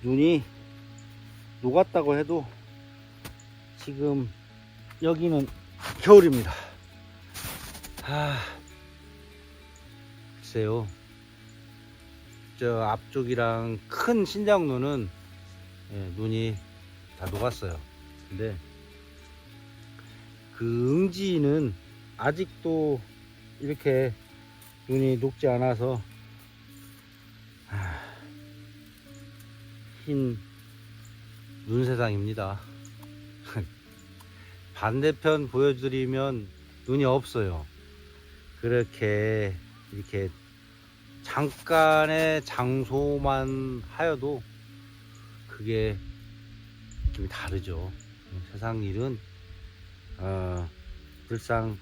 눈이 녹았다고 해도 지금 여기는 겨울입니다. 글쎄요, 저 앞쪽이랑 큰 신장로는 눈이 다 녹았어요. 근데 그 응지는 아직도 이렇게 눈이 녹지 않아서 흰 눈세상입니다. 반대편 보여드리면 눈이 없어요. 그렇게 이렇게 잠깐의 장소만 하여도 그게 느낌이 다르죠. 세상 일은 늘상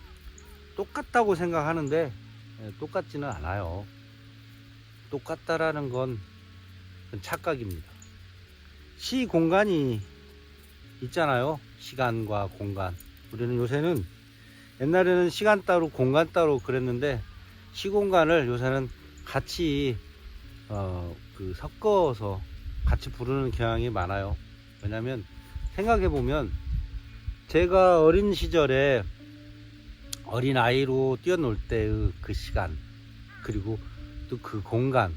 똑같다고 생각하는데 똑같지는 않아요. 똑같다라는 건 착각입니다. 시 공간이 있잖아요. 시간과 공간. 우리는 요새는, 옛날에는 시간 따로 공간 따로 그랬는데 시공간을 요새는 같이 섞어서 같이 부르는 경향이 많아요. 왜냐면 생각해보면 제가 어린 시절에 어린 아이로 뛰어놀 때의 그 시간, 그리고 또 그 공간,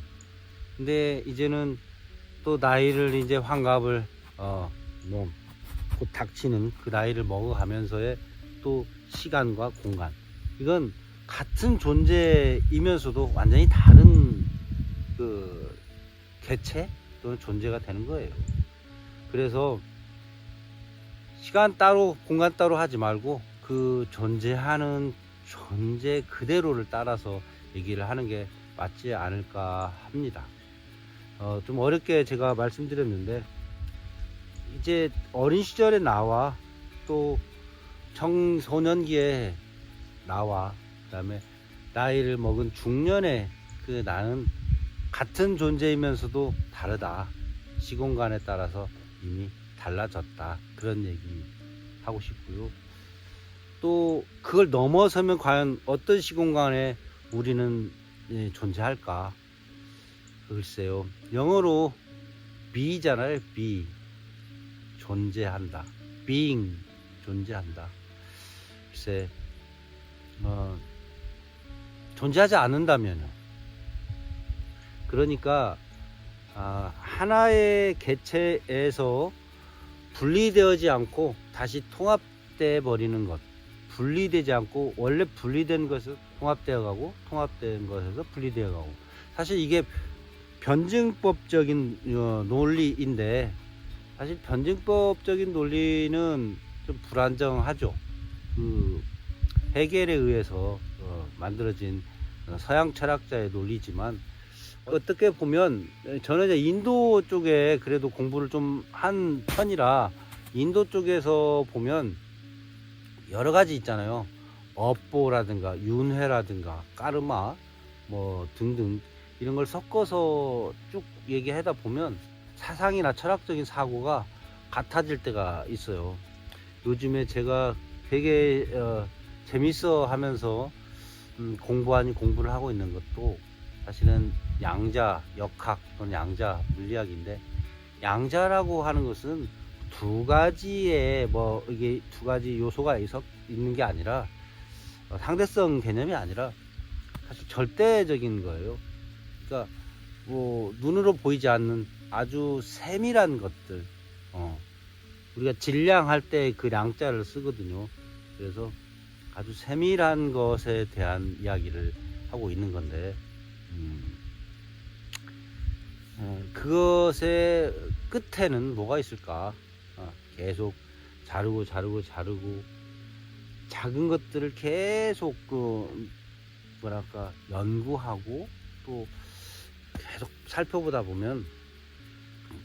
근데 이제는 또 나이를 이제 환갑을 곧 닥치는 그 나이를 먹어가면서의 또 시간과 공간, 이건 같은 존재이면서도 완전히 다른 그 개체 또는 존재가 되는 거예요. 그래서 시간 따로 공간 따로 하지 말고 그 존재하는 존재 그대로를 따라서 얘기를 하는 게 맞지 않을까 합니다. 좀 어렵게 제가 말씀드렸는데, 이제 어린 시절에 나와 또 청소년기에 나와 그 다음에 나이를 먹은 중년에 그 나는 같은 존재이면서도 다르다. 시공간에 따라서 이미 달라졌다. 그런 얘기 하고 싶고요. 또 그걸 넘어서면 과연 어떤 시공간에 우리는 존재할까? 글쎄요, 영어로 be잖아요. be, 존재한다. being, 존재한다. 글쎄, 존재하지 않는다면요. 그러니까 하나의 개체에서 분리되지 않고 다시 통합돼 버리는 것, 분리되지 않고 원래 분리된 것은 통합되어 가고 통합된 것에서 분리되어 가고, 사실 이게 변증법적인 논리인데, 사실 변증법적인 논리는 좀 불안정하죠. 그 헤겔에 의해서 만들어진 서양 철학자의 논리지만, 어떻게 보면 저는 이제 인도 쪽에 그래도 공부를 좀 한 편이라, 인도 쪽에서 보면 여러 가지 있잖아요. 업보라든가 윤회라든가 까르마 뭐 등등 이런 걸 섞어서 쭉 얘기하다 보면 사상이나 철학적인 사고가 같아질 때가 있어요. 요즘에 제가 되게 재밌어 하면서 공부 아닌 공부를 하고 있는 것도 사실은 양자 역학 또는 양자 물리학인데, 양자라고 하는 것은 두 가지의 이게 두 가지 요소가 있는 게 아니라, 상대성 개념이 아니라 사실 절대적인 거예요. 그러니까 뭐 눈으로 보이지 않는 아주 세밀한 것들, 우리가 질량할 때 그 량자를 쓰거든요. 그래서 아주 세밀한 것에 대한 이야기를 하고 있는 건데, 그것의 끝에는 뭐가 있을까? 계속 자르고 작은 것들을 계속 연구하고 또 계속 살펴보다 보면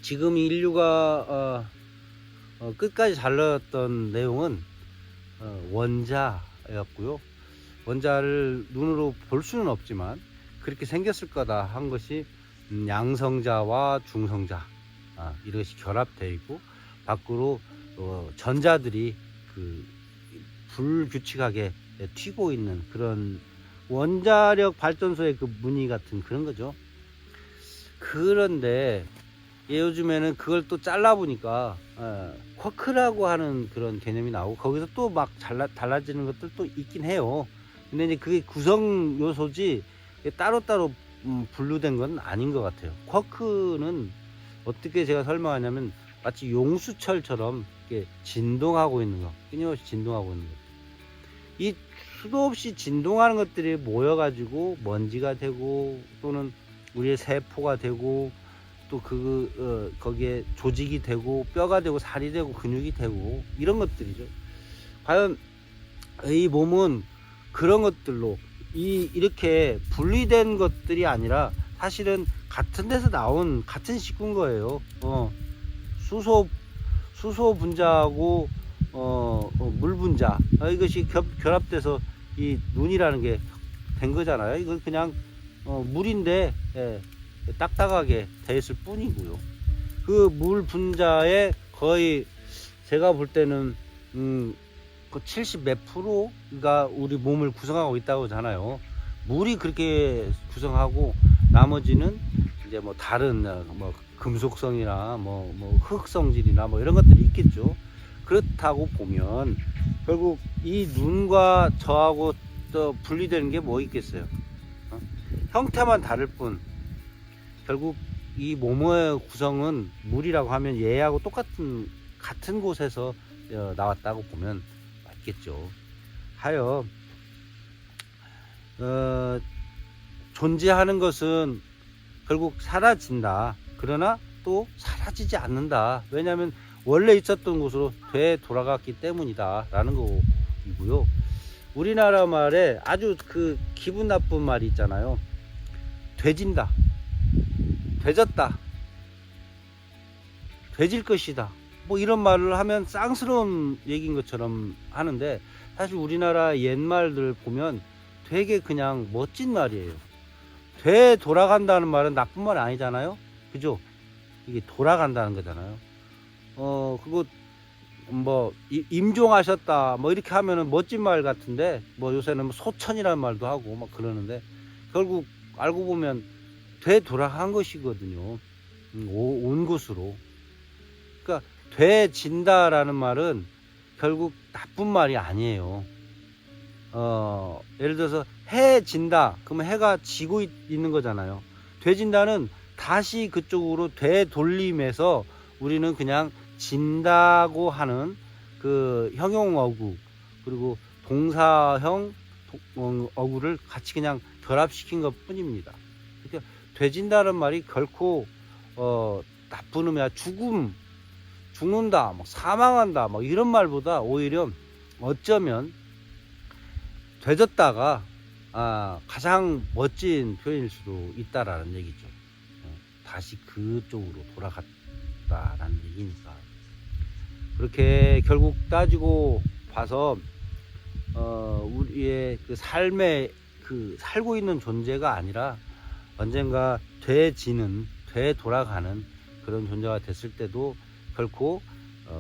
지금 인류가 끝까지 잘랐던 내용은 원자였고요. 원자를 눈으로 볼 수는 없지만 그렇게 생겼을 거다 한 것이 양성자와 중성자 이것이 결합되어 있고 밖으로 전자들이 그 불규칙하게 튀고 있는 그런 원자력 발전소의 그 무늬 같은 그런 거죠. 그런데 요즘에는 그걸 또 잘라보니까 쿼크라고 하는 그런 개념이 나오고 거기서 또 막 달라지는 것들도 있긴 해요. 근데 이제 그게 구성 요소지 따로따로 분류된 건 아닌 것 같아요. 쿼크는 어떻게 제가 설명하냐면 마치 용수철처럼 이렇게 진동하고 있는 거, 끊임없이 진동하고 있는 거. 이 수도 없이 진동하는 것들이 모여가지고 먼지가 되고 또는 우리의 세포가 되고 또 거기에 조직이 되고 뼈가 되고 살이 되고 근육이 되고 이런 것들이죠. 과연 이 몸은 그런 것들로 이렇게 분리된 것들이 아니라 사실은 같은 데서 나온 같은 식구인 거예요. 수소 분자하고 물 분자 이것이 결합돼서 이 눈이라는 게 된 거잖아요. 이건 그냥 물인데 딱딱하게 돼 있을 뿐이고요. 그 물 분자에 거의 제가 볼 때는 그 70 몇 프로가 우리 몸을 구성하고 있다고 하잖아요. 물이 그렇게 구성하고 나머지는 이제 뭐 다른 뭐 금속성이나 뭐 흙성질이나 뭐 이런 것들이 있겠죠. 그렇다고 보면 결국 이 눈과 저하고 또 분리되는 게 뭐 있겠어요. 형태만 다를 뿐 결국 이 몸의 구성은 물이라고 하면 얘하고 같은 곳에서 나왔다고 보면 맞겠죠. 하여 존재하는 것은 결국 사라진다. 그러나 또 사라지지 않는다. 왜냐하면 원래 있었던 곳으로 되돌아갔기 때문이다 라는 거이고요. 우리나라 말에 아주 그 기분 나쁜 말이 있잖아요. 되진다, 되졌다, 되질 것이다, 뭐 이런 말을 하면 쌍스러운 얘기인 것처럼 하는데 사실 우리나라 옛말들 보면 되게 그냥 멋진 말이에요. 되돌아간다는 말은 나쁜 말 아니잖아요. 그죠? 이게 돌아간다는 거잖아요. 그거 뭐 임종하셨다 뭐 이렇게 하면은 멋진 말 같은데 뭐 요새는 소천이라는 말도 하고 막 그러는데 결국 알고 보면 되돌아간 것이거든요. 온 곳으로. 그러니까 되진다라는 말은 결국 나쁜 말이 아니에요. 예를 들어서 해진다 그러면 해가 지고 있는 거잖아요. 되진다는 다시 그쪽으로 되돌림해서 우리는 그냥 진다고 하는 그 형용어구 그리고 동사형 어구를 같이 그냥 결합시킨 것 뿐입니다. 그러니까 되진다는 말이 결코 나쁜 의미야. 죽는다, 뭐 사망한다, 뭐 이런 말보다 오히려 어쩌면 되졌다가 가장 멋진 표현일 수도 있다라는 얘기죠. 다시 그쪽으로 돌아갔다라는 얘기니까. 그렇게 결국 따지고 봐서 우리의 그 삶의 그 살고 있는 존재가 아니라 언젠가 되돌아가는 그런 존재가 됐을 때도 결코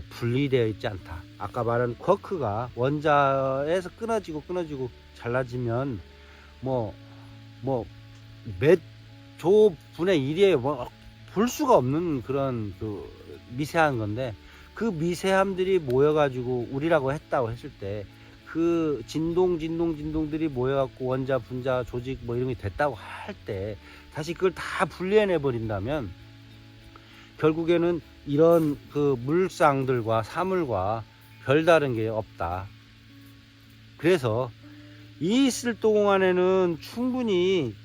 분리되어 있지 않다. 아까 말한 쿼크가 원자에서 끊어지고 잘라지면 몇 조분의 1이에요. 뭐 볼 수가 없는 그런 그 미세한 건데 그 미세함들이 모여가지고 우리라고 했다고 했을 때 그 진동들이 모여갖고 원자, 분자, 조직 뭐 이런 게 됐다고 할 때 다시 그걸 다 분리해내 버린다면 결국에는 이런 그 물상들과 사물과 별다른 게 없다. 그래서 이 있을 동안에는 충분히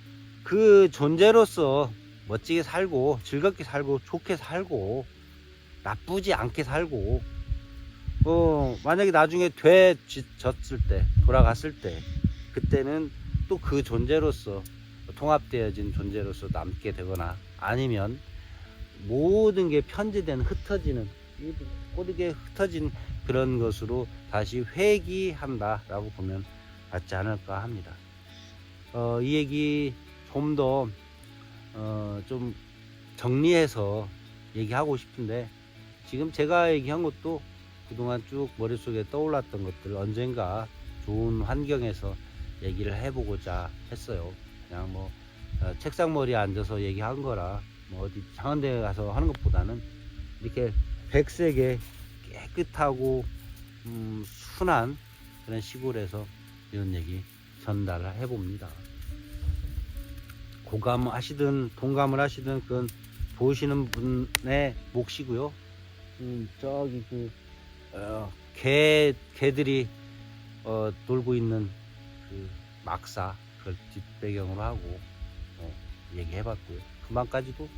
그 존재로서 멋지게 살고 즐겁게 살고 좋게 살고 나쁘지 않게 살고 만약에 나중에 되졌을 때 돌아갔을 때 그때는 또 그 존재로서 통합되어진 존재로서 남게 되거나 아니면 모든 게 편제된 흩어지는 꼬리게 흩어진 그런 것으로 다시 회귀한다라고 보면 맞지 않을까 합니다. 이 얘기 좀 더 좀 정리해서 얘기하고 싶은데 지금 제가 얘기한 것도 그동안 쭉 머릿속에 떠올랐던 것들 언젠가 좋은 환경에서 얘기를 해보고자 했어요. 그냥 뭐 책상머리에 앉아서 얘기한 거라 뭐 어디 이상한 데 가서 하는 것보다는 이렇게 백색에 깨끗하고 순한 그런 시골에서 이런 얘기 전달을 해봅니다. 공감하시든 동감을 하시든 그건 보시는 분의 몫이고요. 저기 개들이 놀고 있는 그 막사 그걸 뒷배경으로 하고 얘기해봤고요. 그만까지도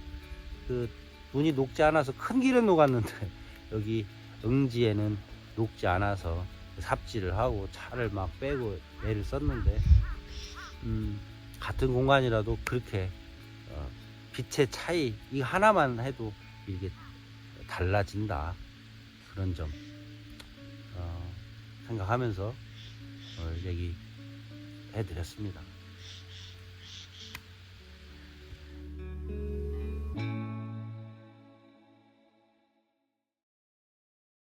그 눈이 녹지 않아서 큰 길은 녹았는데 여기 응지에는 녹지 않아서 삽질을 하고 차를 막 빼고 애를 썼는데 같은 공간이라도 그렇게 빛의 차이 이 하나만 해도 이게 달라진다 그런 점 생각하면서 얘기해 드렸습니다.